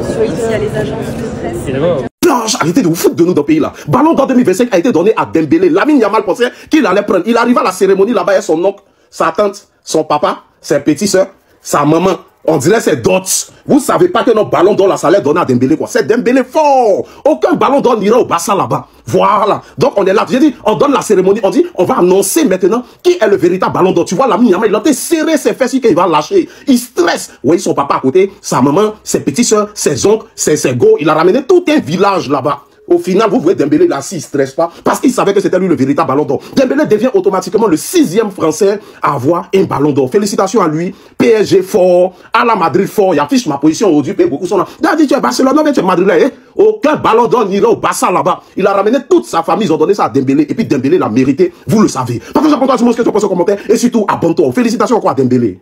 sociaux, il y a les agences de presse. Blanche, arrêtez de vous foutre de nous dans le pays là. Ballon d'or 2025 a été donné à Dembélé. Lamine Yamal pensait qu'il allait prendre. Il arrive à la cérémonie là-bas, il y a son oncle, sa tante, son papa, ses petits soeurs, sa maman. On dirait c'est dots. Vous savez pas que notre ballon d'or là, ça allait donner à Dembélé quoi. C'est Dembélé fort. Aucun ballon d'or n'ira au Barça là-bas. Voilà. Donc on est là. J'ai dit, on donne la cérémonie. On dit, on va annoncer maintenant qui est le véritable ballon d'or. Tu vois, Lamine Yamal, il a été serré ses fesses, qu'il va lâcher. Il stresse. Vous voyez son papa à côté, sa maman, ses petits soeurs, ses oncles, ses go. Il a ramené tout un village là-bas. Au final, vous voyez Dembélé là, s'il ne stresse pas, parce qu'il savait que c'était lui le véritable ballon d'or. Dembélé devient automatiquement le 6e Français à avoir un ballon d'or. Félicitations à lui. PSG fort, à la Madrid fort. Il affiche ma position aujourd'hui, paye beaucoup son nom. Il a dit, tu es Barcelone, non, tu es Madrilène. Aucun ballon d'or n'ira au Barça là-bas. Il a ramené toute sa famille, ils ont donné ça à Dembélé. Et puis Dembélé l'a mérité, vous le savez. Partagez à ce que tu penses en commentaire. Et surtout, abonne-toi. Félicitations encore à Dembélé.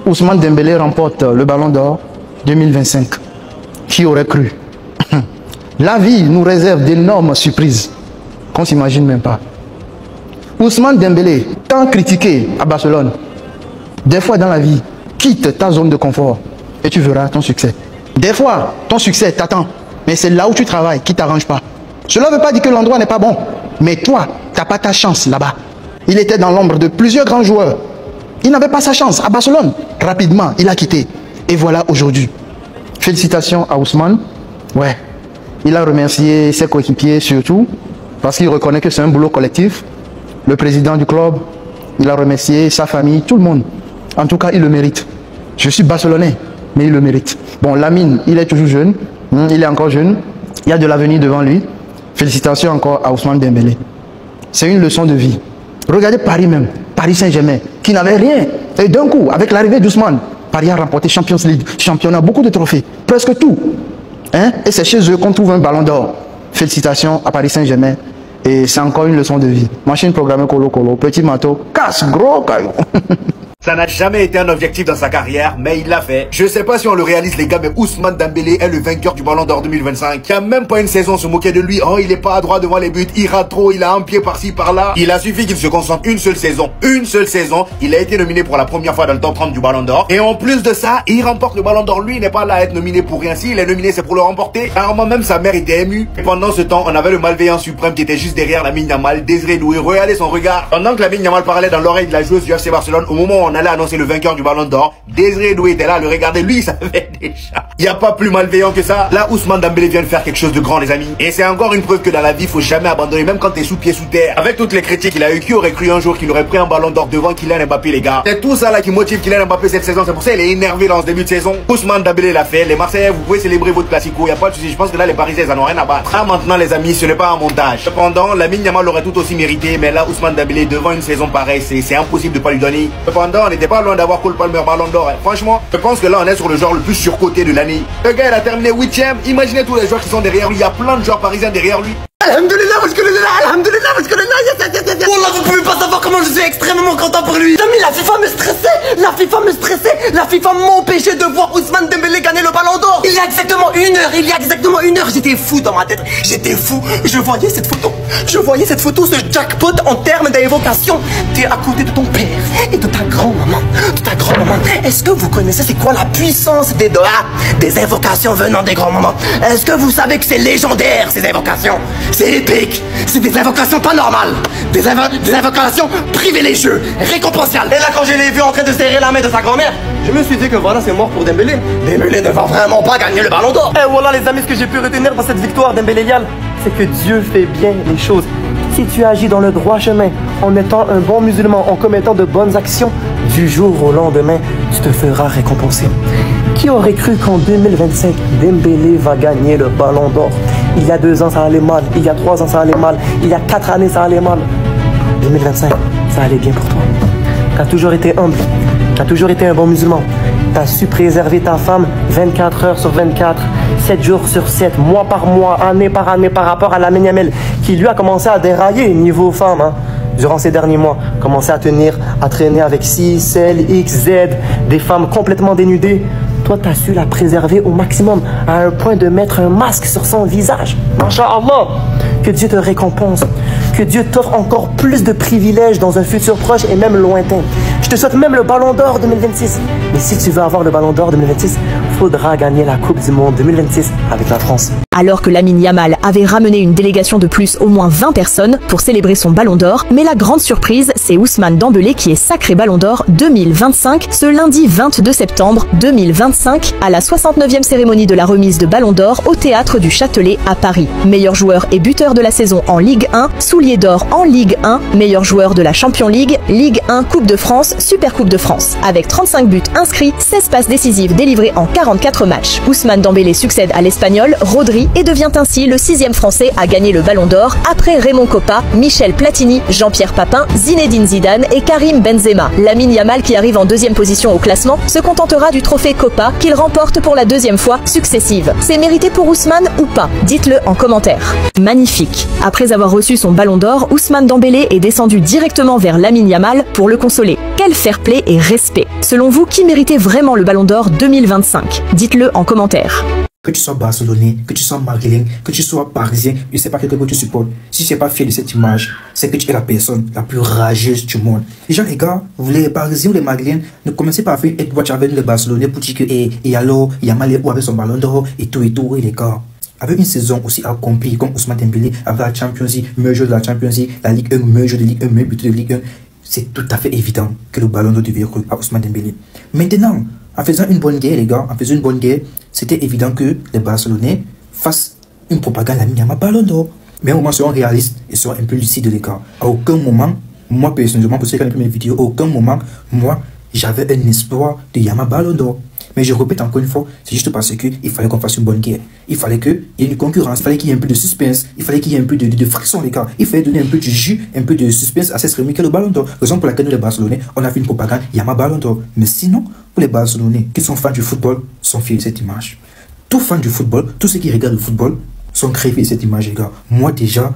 Ousmane Dembélé remporte le ballon d'or 2025. Qui aurait cru? La vie nous réserve d'énormes surprises qu'on ne s'imagine même pas. Ousmane Dembélé, tant critiqué à Barcelone, des fois dans la vie, quitte ta zone de confort et tu verras ton succès. Des fois, ton succès t'attend, mais c'est là où tu travailles qui ne t'arrange pas. Cela ne veut pas dire que l'endroit n'est pas bon, mais toi, tu n'as pas ta chance là-bas. Il était dans l'ombre de plusieurs grands joueurs. Il n'avait pas sa chance à Barcelone. Rapidement, il a quitté. Et voilà aujourd'hui. Félicitations à Ousmane. Ouais. Il a remercié ses coéquipiers surtout, parce qu'il reconnaît que c'est un boulot collectif. Le président du club, il a remercié sa famille, tout le monde. En tout cas, il le mérite. Je suis barcelonais, mais il le mérite. Bon, Lamine, il est toujours jeune, il est encore jeune, il y a de l'avenir devant lui. Félicitations encore à Ousmane Dembélé. C'est une leçon de vie. Regardez Paris même, Paris Saint-Germain, qui n'avait rien. Et d'un coup, avec l'arrivée d'Ousmane, Paris a remporté Champions League, championnat, beaucoup de trophées, presque tout. Hein? Et c'est chez eux qu'on trouve un ballon d'or. Félicitations à Paris Saint-Germain. Et c'est encore une leçon de vie. Machine programmée Colo Colo, petit manteau, casse gros caillou. Ça n'a jamais été un objectif dans sa carrière, mais il l'a fait. Je sais pas si on le réalise les gars, mais Ousmane Dembélé est le vainqueur du Ballon d'Or 2025. Il y a même pas une saison se moquer de lui. Oh, il est pas à droit devant les buts, il rate trop, il a un pied par-ci par-là. Il a suffi qu'il se concentre une seule saison. Une seule saison, il a été nominé pour la première fois dans le top 30 du Ballon d'Or. Et en plus de ça, il remporte le Ballon d'Or. Lui, il n'est pas là à être nominé pour rien. S'il est nominé, c'est pour le remporter. Rarement même sa mère était émue. Et pendant ce temps, on avait le malveillant suprême qui était juste derrière Lamine Yamal, Désiré Doué. Regardez son regard. Pendant que Lamine Yamal parlait dans l'oreille de la joueuse du FC Barcelone, au moment où on allait annoncer le vainqueur du Ballon d'Or, Désiré Doué était là, le regarder, lui il savait déjà. Il n'y a pas plus malveillant que ça. Là, Ousmane Dembélé vient de faire quelque chose de grand, les amis. Et c'est encore une preuve que dans la vie, il faut jamais abandonner, même quand t'es sous pied sous terre. Avec toutes les critiques qu'il a eu, qui aurait cru un jour qu'il aurait pris un Ballon d'Or devant Kylian Mbappé, les gars. C'est tout ça là qui motive Kylian Mbappé cette saison. C'est pour ça qu'il est énervé dans ce début de saison. Ousmane Dembélé l'a fait. Les Marseillais, vous pouvez célébrer votre classico. Il n'y a pas de souci. Je pense que là, les Parisiens, ils en ont rien à battre. Ah, maintenant, les amis, ce n'est pas un montage. Cependant, Lamine Yamal l'aurait tout aussi mérité. Mais là, Ousmane Dembélé, devant une saison pareille, c'est impossible de pas lui donner. Cependant, on n'était pas loin d'avoir Cole Palmer Ballon d'Or. Franchement, je pense que là on est sur le genre le plus surcoté de l'année. Le gars il a terminé 8ème. Imaginez tous les joueurs qui sont derrière lui. Il y a plein de joueurs parisiens derrière lui. Alhamdulillah, alhamdulillah, Wallah, vous pouvez pas savoir comment je suis extrêmement content pour lui. Amis, la FIFA me stressait, la FIFA m'empêchait de voir Ousmane Dembélé gagner le Ballon d'Or. Il y a exactement une heure, j'étais fou dans ma tête, j'étais fou. Je voyais cette photo, ce jackpot en termes d'évocation. T'es à côté de ton père et de ta grand-maman, Est-ce que vous connaissez c'est quoi la puissance des doigts, des évocations venant des grands-mamans? Est-ce que vous savez que c'est légendaire ces évocations? C'est épique, c'est des invocations pas normales, des invocations privilégieuses, récompensables. Et là quand je l'ai vu en train de serrer la main de sa grand-mère, je me suis dit que voilà c'est mort pour Dembélé. Dembélé ne va vraiment pas gagner le Ballon d'Or. Et voilà les amis, ce que j'ai pu retenir dans cette victoire Dembéléiale, c'est que Dieu fait bien les choses. Si tu agis dans le droit chemin, en étant un bon musulman, en commettant de bonnes actions, du jour au lendemain, tu te feras récompenser. Qui aurait cru qu'en 2025, Dembélé va gagner le Ballon d'Or? Il y a 2 ans, ça allait mal. Il y a 3 ans, ça allait mal. Il y a 4 années, ça allait mal. 2025, ça allait bien pour toi. Tu as toujours été humble. Tu as toujours été un bon musulman. Tu as su préserver ta femme 24 heures sur 24, 7 jours sur 7, mois par mois, année par rapport à Lamine Yamal, qui lui a commencé à dérailler niveau femme. Hein. Durant ces derniers mois, commencé à traîner avec 6, L, X, Z, des femmes complètement dénudées. Toi, tu as su la préserver au maximum, à un point de mettre un masque sur son visage. Masha'Allah, que Dieu te récompense, que Dieu t'offre encore plus de privilèges dans un futur proche et même lointain. Je te souhaite même le Ballon d'Or 2026. Mais si tu veux avoir le Ballon d'Or 2026, faudra gagner la Coupe du Monde 2026 avec la France. Alors que Lamine Yamal avait ramené une délégation de plus au moins 20 personnes pour célébrer son Ballon d'Or, mais la grande surprise, c'est Ousmane Dembélé qui est sacré Ballon d'Or 2025 ce lundi 22 septembre 2025 à la 69e cérémonie de la remise de Ballon d'Or au Théâtre du Châtelet à Paris. Meilleur joueur et buteur de la saison en Ligue 1, soulier d'or en Ligue 1, meilleur joueur de la Champions League, Ligue 1, Coupe de France, Super Coupe de France. Avec 35 buts inscrits, 16 passes décisives délivrées en 44 matchs. Ousmane Dembélé succède à l'Espagnol Rodri et devient ainsi le 6e Français à gagner le Ballon d'Or après Raymond Kopa, Michel Platini, Jean-Pierre Papin, Zinedine Zidane et Karim Benzema. Lamine Yamal, qui arrive en 2e position au classement, se contentera du trophée Kopa qu'il remporte pour la 2e fois successive. C'est mérité pour Ousmane ou pas? Dites-le en commentaire. Magnifique. Après avoir reçu son Ballon d'Or, Ousmane Dembélé est descendu directement vers Lamine Yamal pour le consoler. Quel fair play et respect. Selon vous, qui méritait vraiment le Ballon d'Or 2025? Dites-le en commentaire. Que tu sois barcelonais, que tu sois madrilène, que tu sois parisien, je ne sais pas quel club tu supportes. Si tu n'es pas fier de cette image, c'est que tu es la personne la plus rageuse du monde. Déjà les gars, vous les parisiens ou les madrilènes, ne commencez pas à faire être watch avec les barcelonais pour dire que et alors, Yamal est où avec son Ballon d'Or et tout et les gars. Avec une saison aussi accomplie comme Ousmane Dembélé, avec la Champions League, meilleur joueur de la Champions League, la Ligue 1, meilleur joueur de Ligue 1, meilleur buteur de Ligue 1, c'est tout à fait évident que le Ballon d'Or devait recruter à Ousmane Dembélé. Maintenant, en faisant une bonne guerre, les gars, en faisant une bonne guerre, c'était évident que les Barcelonais fassent une propagande à Lamine Yamal Ballon d'Or. Mais au moment, seront réalistes et seront un peu lucides, les gars. À aucun moment, moi personnellement, pour ceux qui ont les premières vidéos, à aucun moment, moi, j'avais un espoir de Yamal Ballon d'Or. Mais je répète encore une fois, c'est juste parce qu'il fallait qu'on fasse une bonne guerre. Il fallait qu'il y ait une concurrence, il fallait qu'il y ait un peu de suspense, il fallait qu'il y ait un peu de friction, les gars. Il fallait donner un peu de jus, un peu de suspense à cette cérémonie qu'est le Ballon d'Or. Raison pour laquelle nous, les Barcelonais, on a fait une propagande, Yamal Ballon d'Or. Mais sinon, pour les Barcelonais qui sont fans du football, sont fiers de cette image. Tous fans du football, tous ceux qui regardent le football, sont crevés de cette image, les gars. Moi, déjà,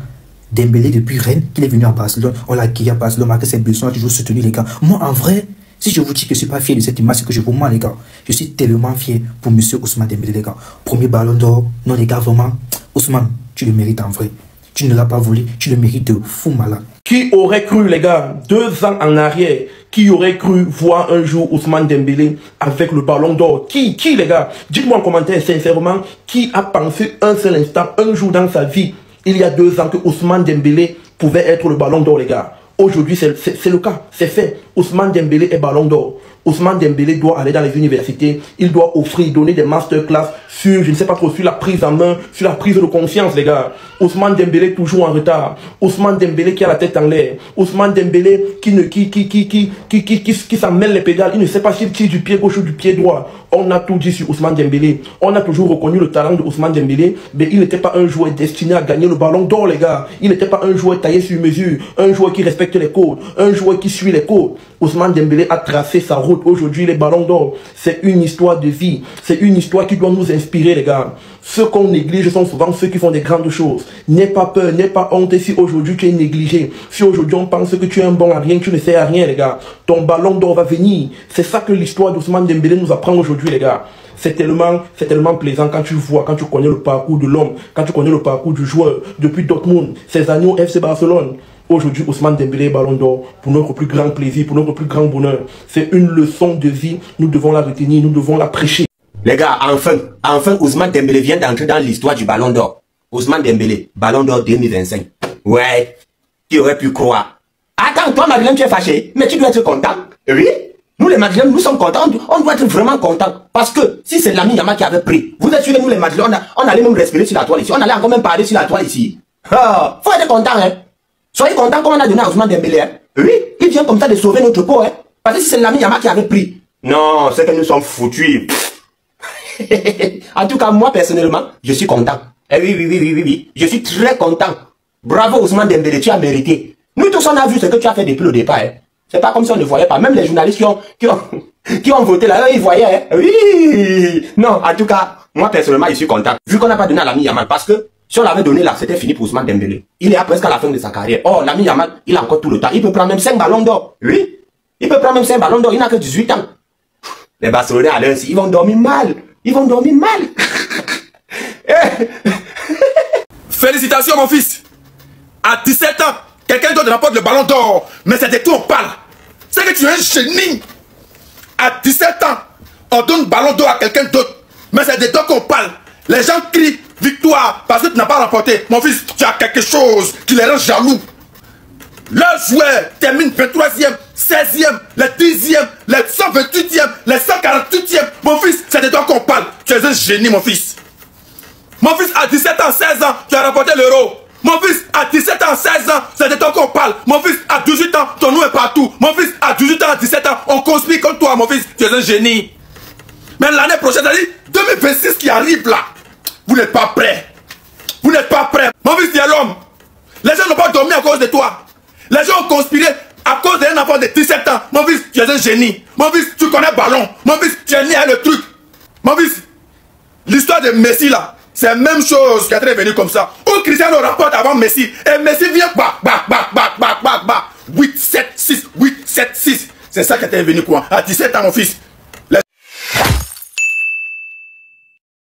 Dembélé, depuis Rennes, qu'il est venu à Barcelone, on l'a accueilli à Barcelone, marqué ses besoins, toujours soutenu, les gars. Moi, en vrai, si je vous dis que je ne suis pas fier de cette image, c'est que je vous mens, les gars. Je suis tellement fier pour monsieur Ousmane Dembélé, les gars. Premier Ballon d'Or. Non, les gars, vraiment, Ousmane, tu le mérites en vrai. Tu ne l'as pas volé, tu le mérites de fou malade. Qui aurait cru, les gars, 2 ans en arrière, qui aurait cru voir un jour Ousmane Dembélé avec le Ballon d'Or? Qui, les gars? Dites-moi en commentaire, sincèrement, qui a pensé un seul instant, un jour dans sa vie, il y a 2 ans, que Ousmane Dembélé pouvait être le Ballon d'Or, les gars? Aujourd'hui, c'est le cas, c'est fait. Ousmane Dembélé est Ballon d'Or. Ousmane Dembélé doit aller dans les universités, il doit offrir, donner des masterclass sur, je ne sais pas trop, sur la prise en main, sur la prise de conscience, les gars. Ousmane Dembélé toujours en retard. Ousmane Dembélé qui a la tête en l'air. Ousmane Dembélé qui s'en mêle les pédales. Il ne sait pas s'il tire du pied gauche ou du pied droit. On a tout dit sur Ousmane Dembélé. On a toujours reconnu le talent de Ousmane Dembélé, mais il n'était pas un joueur destiné à gagner le Ballon d'Or, les gars. Il n'était pas un joueur taillé sur mesure, un joueur qui respecte les codes, un joueur qui suit les codes. Ousmane Dembélé a tracé sa route. Aujourd'hui, les Ballons d'Or, c'est une histoire de vie. C'est une histoire qui doit nous inspirer, les gars. Ceux qu'on néglige sont souvent ceux qui font des grandes choses. N'aie pas peur, n'aie pas honte si aujourd'hui tu es négligé. Si aujourd'hui on pense que tu es un bon à rien, tu ne sais à rien, les gars. Ton Ballon d'Or va venir. C'est ça que l'histoire d'Ousmane Dembélé nous apprend aujourd'hui, les gars. C'est tellement plaisant quand tu vois, quand tu connais le parcours de l'homme, quand tu connais le parcours du joueur, depuis Dortmund, ses années au FC Barcelone. Aujourd'hui, Ousmane Dembélé est Ballon d'Or pour notre plus grand plaisir, pour notre plus grand bonheur. C'est une leçon de vie, nous devons la retenir, nous devons la prêcher. Les gars, enfin Ousmane Dembélé vient d'entrer dans l'histoire du Ballon d'Or. Ousmane Dembélé, Ballon d'Or 2025. Ouais, qui aurait pu croire? Attends, toi Madeleine, tu es fâché, mais tu dois être content. Oui, nous les Madeleines, nous sommes contents, on doit être vraiment contents. Parce que si c'est Lamine Yamal qui avait pris, vous êtes sûr que nous les Madeleines, on allait même respirer sur la toile ici, on allait encore même parler sur la toile ici. Ah, faut être content, hein. Soyez contents comme on a donné à Ousmane Dembélé, hein. Oui, il vient comme ça de sauver notre peau, hein. Parce que si c'est Lamine Yamal qui avait pris, non, c'est que nous sommes foutus. En tout cas, moi personnellement, je suis content. Eh oui, je suis très content. Bravo Ousmane Dembélé, tu as mérité. Nous tous on a vu ce que tu as fait depuis le départ, hein. C'est pas comme si on ne voyait pas. Même les journalistes qui ont voté là, eux, ils voyaient, hein. Oui. Non, en tout cas, moi personnellement, je suis content. Vu qu'on n'a pas donné à Lamine Yamal, parce que si on l'avait donné là, c'était fini pour Ousmane Dembélé. Il est presque à la fin de sa carrière. Oh, Lamine Yamal, il a encore tout le temps. Il peut prendre même 5 ballons d'or. Oui. Il peut prendre même 5 ballons d'or. Il n'a que 18 ans. Les Barcelonais à l'heure, ils vont dormir mal. Ils vont dormir mal. Félicitations, mon fils. À 17 ans, quelqu'un d'autre remporte le Ballon d'Or. Mais c'est de tout on parle. C'est que tu es un génie. À 17 ans, on donne le Ballon d'Or à quelqu'un d'autre. Mais c'est de toi qu'on parle. Les gens crient victoire parce que tu n'as pas remporté. Mon fils, tu as quelque chose qui les rend jaloux. Leurs joueurs terminent 23e, 16e, les 10e, les 128e, les 148e. Mon fils, c'est de toi qu'on parle. Tu es un génie, mon fils. Mon fils, à 17 ans, 16 ans, tu as remporté l'euro. Mon fils, à 17 ans, 16 ans, c'est de toi qu'on parle. Mon fils, à 18 ans, ton nom est partout. Mon fils, à 18 ans, à 17 ans, on conspire contre toi, mon fils. Tu es un génie. Mais l'année prochaine, c'est-à-dire 2026 qui arrive là, vous n'êtes pas prêts. Vous n'êtes pas prêts. Mon fils, tu es l'homme. Les gens n'ont pas dormi à cause de toi. Les gens ont conspiré à cause d'un enfant de 17 ans. Mon fils, tu es un génie. Mon fils, tu connais ballon. Mon fils, tu es né à le truc. Mon fils, l'histoire de Messi là, c'est la même chose qui est venu comme ça. Où Cristiano rapporte avant Messi. Et Messi vient 8, 7, 6, 8, 7, 6. C'est ça qui est venu quoi. À 17 ans, mon fils.